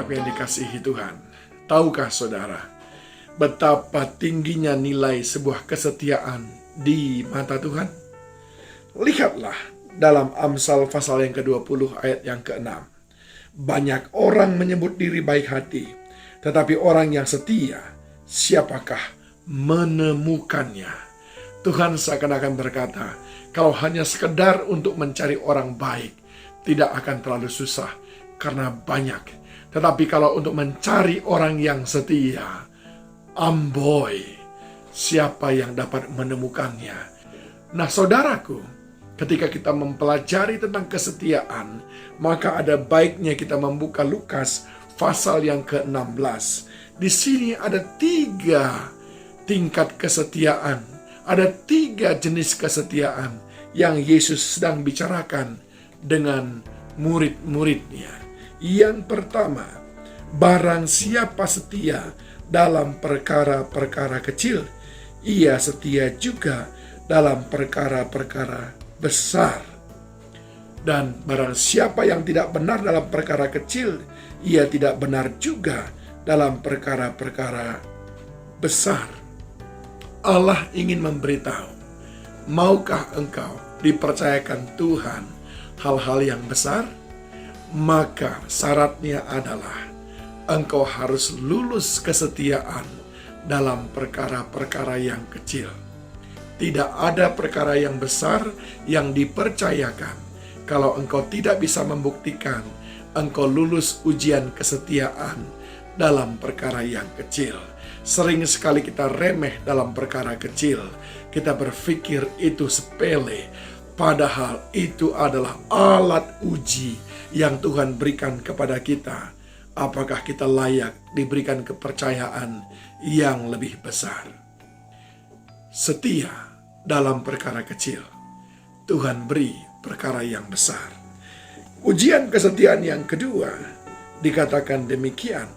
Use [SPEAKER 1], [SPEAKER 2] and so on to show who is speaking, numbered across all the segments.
[SPEAKER 1] Saudaraku yang dikasihi Tuhan, tahukah saudara betapa tingginya nilai sebuah kesetiaan di mata Tuhan? Lihatlah dalam Amsal pasal yang ke-20 ayat yang ke-6. Banyak orang menyebut diri baik hati, tetapi orang yang setia, siapakah menemukannya? Tuhan seakan-akan berkata, kalau hanya sekedar untuk mencari orang baik, tidak akan terlalu susah karena banyak. Tetapi kalau untuk mencari orang yang setia, amboi, siapa yang dapat menemukannya? Nah saudaraku, ketika kita mempelajari tentang kesetiaan, maka ada baiknya kita membuka Lukas pasal yang ke-16. Di sini ada 3 tingkat kesetiaan, ada 3 jenis kesetiaan yang Yesus sedang bicarakan dengan murid-muridnya. Yang pertama, barang siapa setia dalam perkara-perkara kecil, ia setia juga dalam perkara-perkara besar. Dan barang siapa yang tidak benar dalam perkara kecil, ia tidak benar juga dalam perkara-perkara besar. Allah ingin memberitahu, maukah engkau dipercayakan Tuhan hal-hal yang besar? Maka syaratnya adalah engkau harus lulus kesetiaan dalam perkara-perkara yang kecil. Tidak ada perkara yang besar yang dipercayakan kalau engkau tidak bisa membuktikan engkau lulus ujian kesetiaan dalam perkara yang kecil. Sering sekali kita remeh dalam perkara kecil. Kita berpikir itu sepele, padahal itu adalah alat uji yang Tuhan berikan kepada kita. Apakah kita layak diberikan kepercayaan yang lebih besar? Setia dalam perkara kecil, Tuhan beri perkara yang besar. Ujian kesetiaan yang kedua dikatakan demikian.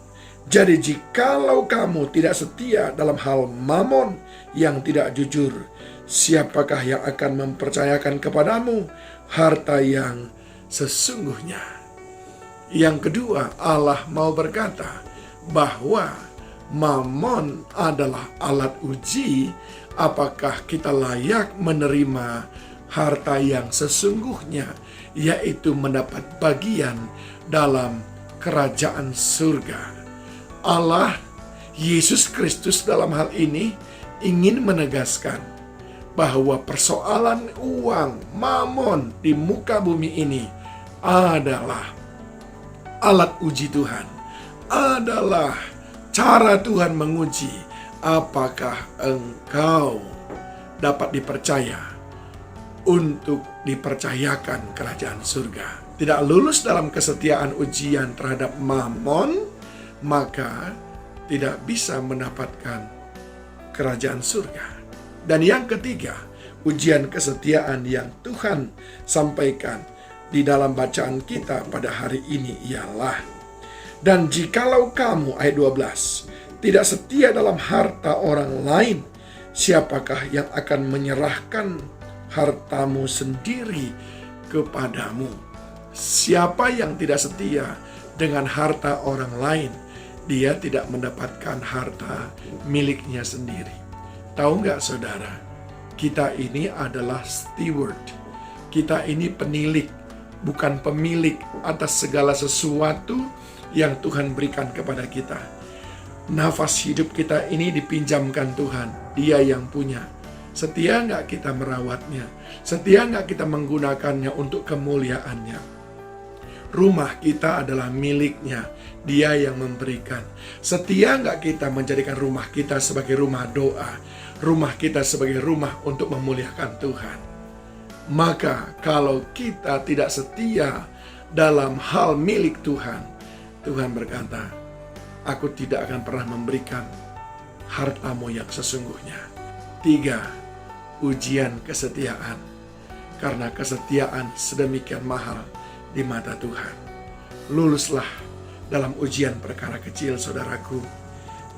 [SPEAKER 1] Jadi jikalau kamu tidak setia dalam hal mamon yang tidak jujur, siapakah yang akan mempercayakan kepadamu harta yang sesungguhnya? Yang kedua, Allah mau berkata bahwa mamon adalah alat uji apakah kita layak menerima harta yang sesungguhnya, yaitu mendapat bagian dalam kerajaan surga. Allah, Yesus Kristus dalam hal ini ingin menegaskan bahwa persoalan uang, mamon di muka bumi ini adalah alat uji Tuhan, adalah cara Tuhan menguji apakah engkau dapat dipercaya untuk dipercayakan kerajaan surga. Tidak lulus dalam kesetiaan ujian terhadap mamon, maka tidak bisa mendapatkan kerajaan surga. Dan yang ketiga, ujian kesetiaan yang Tuhan sampaikan di dalam bacaan kita pada hari ini ialah, dan jikalau kamu, ayat 12, tidak setia dalam harta orang lain, siapakah yang akan menyerahkan hartamu sendiri kepadamu? Siapa yang tidak setia dengan harta orang lain, dia tidak mendapatkan harta miliknya sendiri. Tahu nggak saudara, kita ini adalah steward. Kita ini penilik, bukan pemilik atas segala sesuatu yang Tuhan berikan kepada kita. Nafas hidup kita ini dipinjamkan Tuhan, Dia yang punya. Setia nggak kita merawatnya? Setia nggak kita menggunakannya untuk kemuliaannya? Rumah kita adalah miliknya, Dia yang memberikan. Setia nggak kita menjadikan rumah kita sebagai rumah doa, rumah kita sebagai rumah untuk memuliakan Tuhan? Maka kalau kita tidak setia dalam hal milik Tuhan, Tuhan berkata, aku tidak akan pernah memberikan hartamu yang sesungguhnya. 3, ujian kesetiaan. Karena kesetiaan sedemikian mahal di mata Tuhan. Luluslah dalam ujian perkara kecil, saudaraku.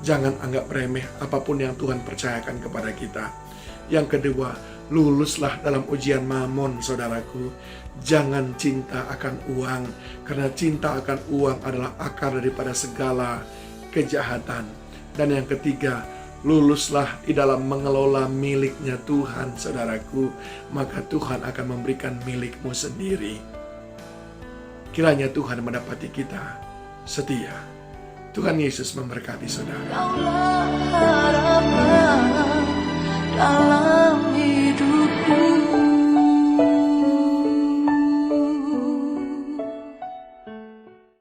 [SPEAKER 1] Jangan anggap remeh apapun yang Tuhan percayakan kepada kita. Yang kedua, Luluslah dalam ujian mamon, saudaraku. Jangan cinta akan uang, karena cinta akan uang adalah akar daripada segala kejahatan. Dan yang ketiga, luluslah di dalam mengelola miliknya Tuhan, saudaraku. Maka Tuhan akan memberikan milikmu sendiri. Kiranya Tuhan mendapati kita setia. Tuhan Yesus memberkati saudara.